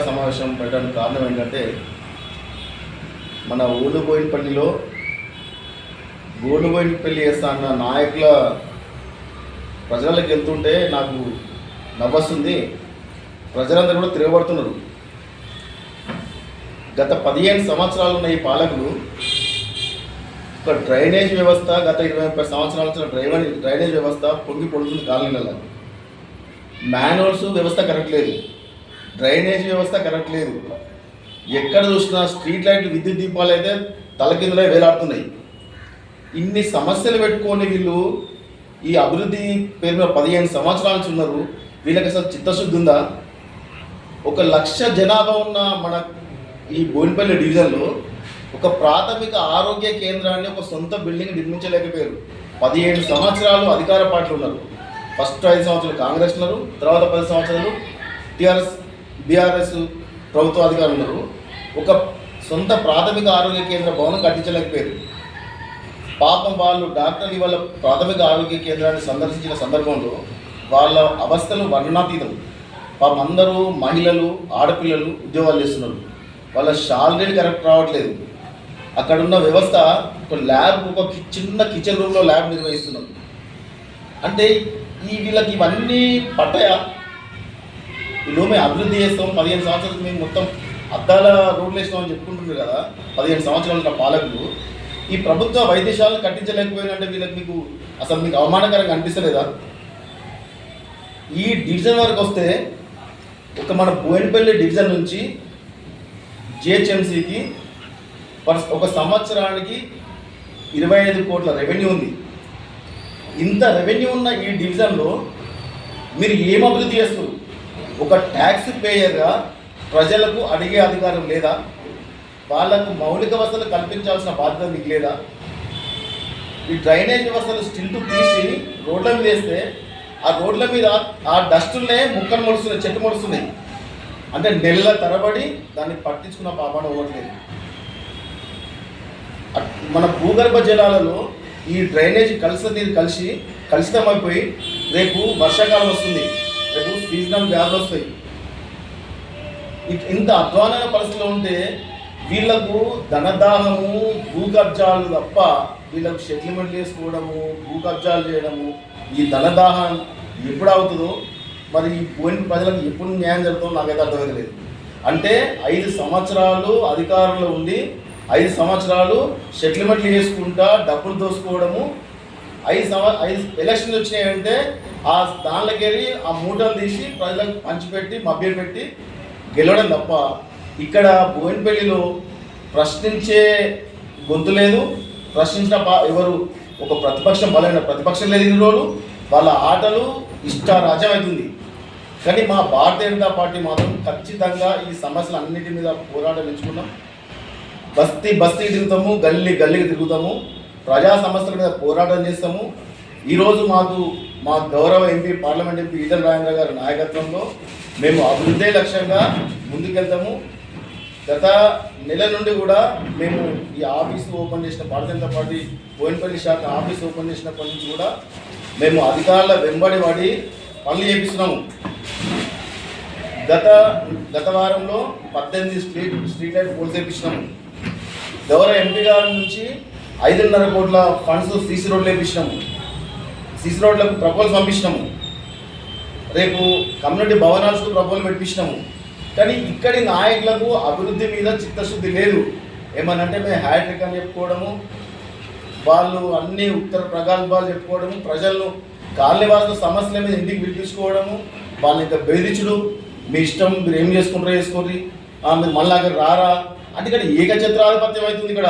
సమావేశం పెట్టడానికి కారణం ఏంటంటే మన ఓలుబోయినపల్లిలో గోలుబోయినపల్లి చేస్తా అన్న నాయకుల ప్రజలకు వెళ్తుంటే నాకు నవ్వొస్తుంది. ప్రజలందరూ కూడా తిరగబడుతున్నారు. గత 15 సంవత్సరాలు ఉన్న ఈ పాలకులు ఒక డ్రైనేజ్ వ్యవస్థ, గత 20 సంవత్సరాల నుంచి డ్రైనేజ్ వ్యవస్థ పొంగి పొడుతుంది కాలనీలలో. మాన్యువల్స్ వ్యవస్థ కరెక్ట్ లేదు, డ్రైనేజ్ వ్యవస్థ కరెక్ట్ లేదు. ఎక్కడ చూసినా స్ట్రీట్ లైట్లు, విద్యుత్ దీపాలు అయితే తలకిందులై వేలాడుతున్నాయి. ఇన్ని సమస్యలు పెట్టుకొని వీళ్ళు ఈ అభివృద్ధి పేరు మీద 15 సంవత్సరాల నుంచి ఉన్నారు. వీళ్ళకి అసలు చిత్తశుద్ధి ఉందా? 1,00,000 జనాభా ఉన్న మన ఈ బోయినపల్లి డివిజన్లో ఒక ప్రాథమిక ఆరోగ్య కేంద్రాన్ని, ఒక సొంత బిల్డింగ్ నిర్మించలేకపోయారు. 15 సంవత్సరాలు అధికార పార్టీలు ఉన్నారు. ఫస్ట్ 5 సంవత్సరాలు కాంగ్రెస్ ఉన్నారు, తర్వాత 10 సంవత్సరాలు బీఆర్ఎస్ ప్రభుత్వ అధికారులు ఉన్నారు. ఒక సొంత ప్రాథమిక ఆరోగ్య కేంద్ర భవనం కట్టించలేకపోయారు. పాపం వాళ్ళు డాక్టర్లు ఇవాళ ప్రాథమిక ఆరోగ్య కేంద్రాన్ని సందర్శించిన సందర్భంలో వాళ్ళ అవస్థలు వర్ణనాతీతం. పాపం అందరూ మహిళలు, ఆడపిల్లలు ఉద్యోగాలు చేస్తున్నారు. వాళ్ళ శాలరీలు కరెక్ట్ రావట్లేదు. అక్కడ ఉన్న వ్యవస్థ ఒక ల్యాబ్, ఒక చిన్న కిచెన్ రూమ్లో ల్యాబ్ నిర్వహిస్తున్నారు. అంటే వీళ్ళకి ఇవన్నీ పట్టాయా? వీళ్ళు మేము అభివృద్ధి చేస్తాం, 15 సంవత్సరాలు మేము మొత్తం అద్దాల రోడ్లు వేస్తామని చెప్పుకుంటున్నారు కదా 15 సంవత్సరాల పాలకులు. ఈ ప్రభుత్వ వైద్యశాలను కట్టించలేకపోయినంటే వీళ్ళకి మీకు అవమానకరంగా అనిపిస్తలేదా? ఈ డివిజన్ వరకు వస్తే ఒక మన బోయినపల్లి డివిజన్ నుంచి జిహెచ్ఎంసీకి ఒక సంవత్సరానికి 25 కోట్ల రెవెన్యూ ఉంది. ఇంత రెవెన్యూ ఉన్న ఈ డివిజన్లో మీరు ఏం అభివృద్ధి చేస్తారు? ఒక ట్యాక్స్ పేయర్గా ప్రజలకు అడిగే అధికారం లేదా? వాళ్ళకు మౌలిక వసతులు కల్పించాల్సిన బాధ్యత మీకు లేదా? ఈ డ్రైనేజ్ వ్యవస్థలు స్టిల్టు తీసి రోడ్ల మీద వేస్తే ఆ రోడ్ల మీద ఆ డస్టులనే ముక్కలు మొలుస్తున్నాయి, చెట్టు మొలుస్తున్నాయి. అంటే నెలల తరబడి దాన్ని పట్టించుకున్న పాపన ఇవ్వట్లేదు. మన భూగర్భ జలాలలో ఈ డ్రైనేజ్ నీరు కలుషితమైపోయి రేపు వర్షాకాలం వస్తుంది, రేపు సీజనల్ వ్యాధులు వస్తాయి. ఇంత అధ్వానమైన పరిస్థితిలో ఉంటే వీళ్లకు ధనదాహము, భూ కబ్జాలు తప్ప వీళ్ళకు సెటిల్మెంట్ చేసుకోవడము, భూ కబ్జాలు చేయడము, ఈ ధనదాహం ఎప్పుడు అవుతుందో మరి ఈ పోయిన ప్రజలకు ఎప్పుడు న్యాయం జరుగుతుందో నాకైతే అర్థమవుతలేదు. అంటే 5 సంవత్సరాలు అధికారంలో ఉండి 5 సంవత్సరాలు సెటిల్మెంట్లు చేసుకుంటా డబ్బులు దోసుకోవడము, 5 ఎలక్షన్లు వచ్చినాయంటే ఆ దానిలోకి వెళ్ళి ఆ మూటలు తీసి ప్రజలకు పంచిపెట్టి మభ్యపెట్టి గెలవడం తప్ప ఇక్కడ బోయినపల్లిలో ప్రశ్నించే గొంతు లేదు. ప్రశ్నించిన ఎవరు ఒక బలమైన ప్రతిపక్షం లేదు. ఇన్ని రోజులు వాళ్ళ ఆటలు ఇష్టారాజ్యం అవుతుంది. కానీ మా భారతీయ జనతా పార్టీ మాత్రం ఖచ్చితంగా ఈ సమస్యలన్నిటి మీద పోరాటం ఎంచుకున్నాం. బస్తీ తిరుగుతాము, గల్లీకి తిరుగుతాము, ప్రజా సమస్యల మీద పోరాటం చేస్తాము. ఈరోజు మా గౌరవ MP, parliament MP Etela Rajendra గారి నాయకత్వంలో మేము అభివృద్ధి లక్ష్యంగా ముందుకెళ్తాము. గత నెల నుండి కూడా మేము ఈ ఆఫీసు ఓపెన్ చేసిన భారతీయ జనతా పార్టీ బోయినపల్లి శాఖ ఆఫీస్ ఓపెన్ చేసినప్పటి నుంచి కూడా మేము అధికారుల వెంబడి పడి పనులు చేపిస్తున్నాము. గత వారంలో 18 స్ట్రీట్ లైట్ పోల్స్ వేయించినాము. గౌరవ ఎంపీ గారి నుంచి 5.5 కోట్ల ఫండ్స్ సీసీ రోడ్లు వేయించినాము. సీసీ రోడ్లకు ప్రపోజల్ పంపించినాము. రేపు కమ్యూనిటీ భవనాలకు ప్రపోజల్ పెట్టించినాము. కానీ ఇక్కడి నాయకులకు అభివృద్ధి మీద చిత్తశుద్ధి లేదు. ఏమనంటే మేము హ్యాట్రిక్ అని చెప్పుకోవడము, వాళ్ళు అన్ని ఉత్తర ప్రగల్భాలు చెప్పుకోవడము, ప్రజలను కాలనీవాసుల సమస్యల మీద ఇంటికి పిలిపించుకోవడము, వాళ్ళని ఇంకా బెదిరించుడు, మీ ఇష్టం మీరు ఏం చేసుకుంటారో చేసుకోండి, మీరు మళ్ళీ అక్కడ రారా అంటే ఇక్కడ ఏకఛత్రాధిపత్యం అవుతుంది ఇక్కడ.